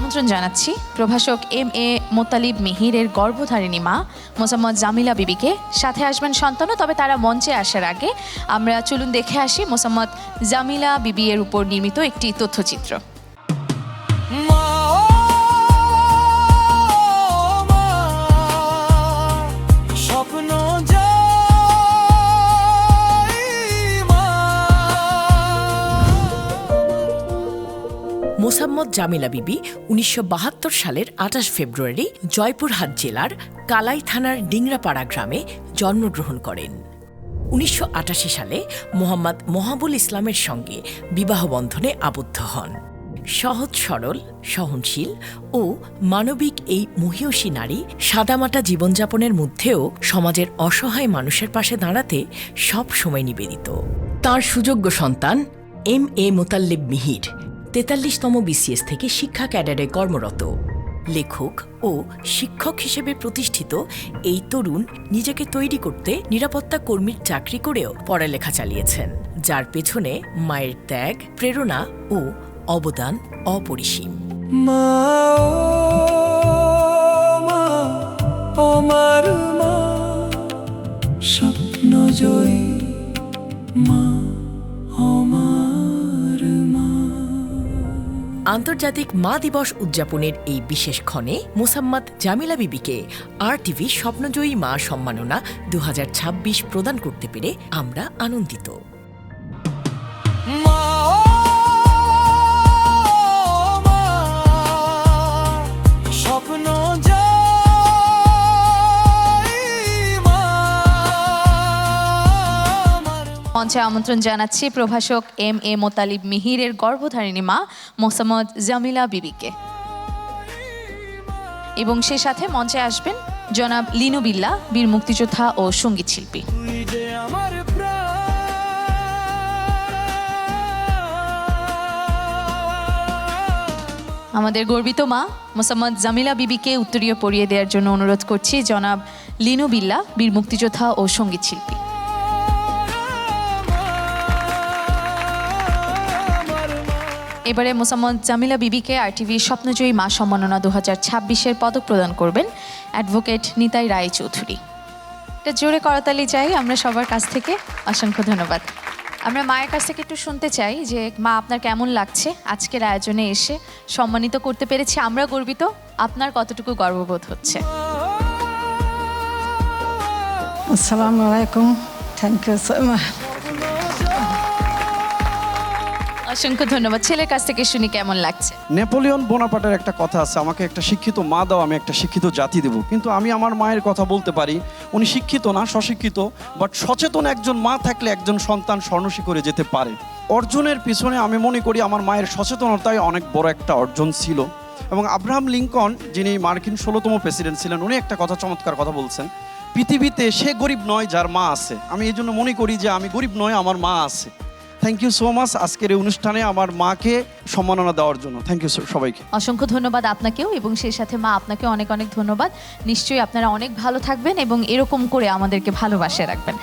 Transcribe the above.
আমন্ত্রণ জানাচ্ছি প্রভাষক এম.এ. মোতালিব মিহিরের গর্ভধারিণী মা মোসাম্মদ জামিলা বিবিকে। সাথে আসবেন সন্তানও, তবে তারা মঞ্চে আসার আগে আমরা চলুন দেখে আসি মোসাম্মদ জামিলা বিবি এর উপর নির্মিত একটি তথ্যচিত্র। মোসাম্মদ জামিলা বিবি ১৯৭২ সালের ২৮ ফেব্রুয়ারি জয়পুরহাট জেলার কালাই থানার ডিংরাপাড়া গ্রামে জন্মগ্রহণ করেন। ১৯৮৮ সালে মোহাম্মদ মহাবুল ইসলামের সঙ্গে বিবাহ বন্ধনে আবদ্ধ হন। সহজ সরল, সহনশীল ও মানবিক এই মহীয়সী নারী সাদামাটা জীবনযাপনের মধ্যেও সমাজের অসহায় মানুষের পাশে দাঁড়াতে সব সময় নিবেদিত। তার সুযোগ্য সন্তান এম.এ. মোতাল্লেব মিহির ৪৩তম BCS থেকে শিক্ষা ক্যাডারে কর্মরত। লেখক ও শিক্ষক হিসেবে প্রতিষ্ঠিত এই তরুণ নিজেকে তৈরি করতে নিরাপত্তা কর্মীর চাকরি করেও পড়ালেখা চালিয়েছেন, যার পেছনে মায়ের ত্যাগ, প্রেরণা ও অবদান অপরিসীম। স্বপ্নজয়ী মা, আন্তর্জাতিক মা দিবস উদযাপনের এই বিশেষ ক্ষণে মোসাম্মদ জামিলা বিবিকে RTV স্বপ্নজয়ী মা সম্মাননা ২০২৬ প্রদান করতে পেরে আমরা আনন্দিত। মঞ্চে আমন্ত্রণ জানাচ্ছি প্রভাষক এম.এ. মোতালিব মিহিরের গর্ভধারিণী মা মোসাম্মদ জামিলা বিবিকে। এবং সে সাথে মঞ্চে আসবেন জনাব লিনু বিল্লাহ, বীর মুক্তিযোদ্ধা ও সঙ্গীত শিল্পী। আমাদের গর্বিত মা মোসাম্মদ জামিলা বিবিকে উত্তরীয় পরিয়ে দেওয়ার জন্য অনুরোধ করছি জনাব লিনু বিল্লাহ, বীর মুক্তিযোদ্ধা ও সঙ্গীত শিল্পী। এবারে মোসাম্মদ জামিলা বিবিকে RTV স্বপ্নজয়ী মা সম্মাননা ২০২৬ পদক প্রদান করবেন অ্যাডভোকেট নিতাই রায় চৌধুরী। এটা জোরে করতালি চাই আমরা সবার কাছ থেকে। অসংখ্য ধন্যবাদ। আমরা মায়ের কাছ থেকে একটু শুনতে চাই যে মা আপনার কেমন লাগছে আজকের আয়োজনে এসে সম্মানিত করতে পেরেছি, আমরা গর্বিত, আপনার কতটুকু গর্ববোধ হচ্ছে? আসসালামু আলাইকুম, থ্যাংক ইউ সো মাচ। অসংখ্য ধন্যবাদ। ছেলের কাছ থেকে শুনি কেমন লাগছে? নেপোলিয়ন বোনাপার্টের একটা কথা আছে, আমাকে একটা শিক্ষিত মা দাও, আমি একটা শিক্ষিত জাতি দেব। কিন্তু আমি আমার মায়ের কথা বলতে পারি, উনি শিক্ষিত না, স্বশিক্ষিত, বাট সচেতন একজন মা থাকলে একজন সন্তান স্বর্ণশিখরে যেতে পারে। অর্জনের পিছনে আমি মনে করি আমার মায়ের সচেতনতাই অনেক বড় একটা অর্জন ছিল। এবং আব্রাহাম লিঙ্কন, যিনি মার্কিন ১৬তম প্রেসিডেন্ট ছিলেন, উনি একটা কথা, চমৎকার কথা বলছেন, পৃথিবীতে সে গরিব নয় যার মা আছে। আমি এই জন্য মনে করি যে আমি গরিব নয়, আমার মা আছে। থ্যাংক ইউ সো মাচ আজকের এই অনুষ্ঠানে আমার মাকে সম্মাননা দেওয়ার জন্য। থ্যাংক ইউ সবাইকে। অসংখ্য ধন্যবাদ আপনাকেও, এবং সেই সাথে মা আপনাকে অনেক অনেক ধন্যবাদ। নিশ্চয়ই আপনারা অনেক ভালো থাকবেন এবং এরকম করে আমাদেরকে ভালোবাসে রাখবেন।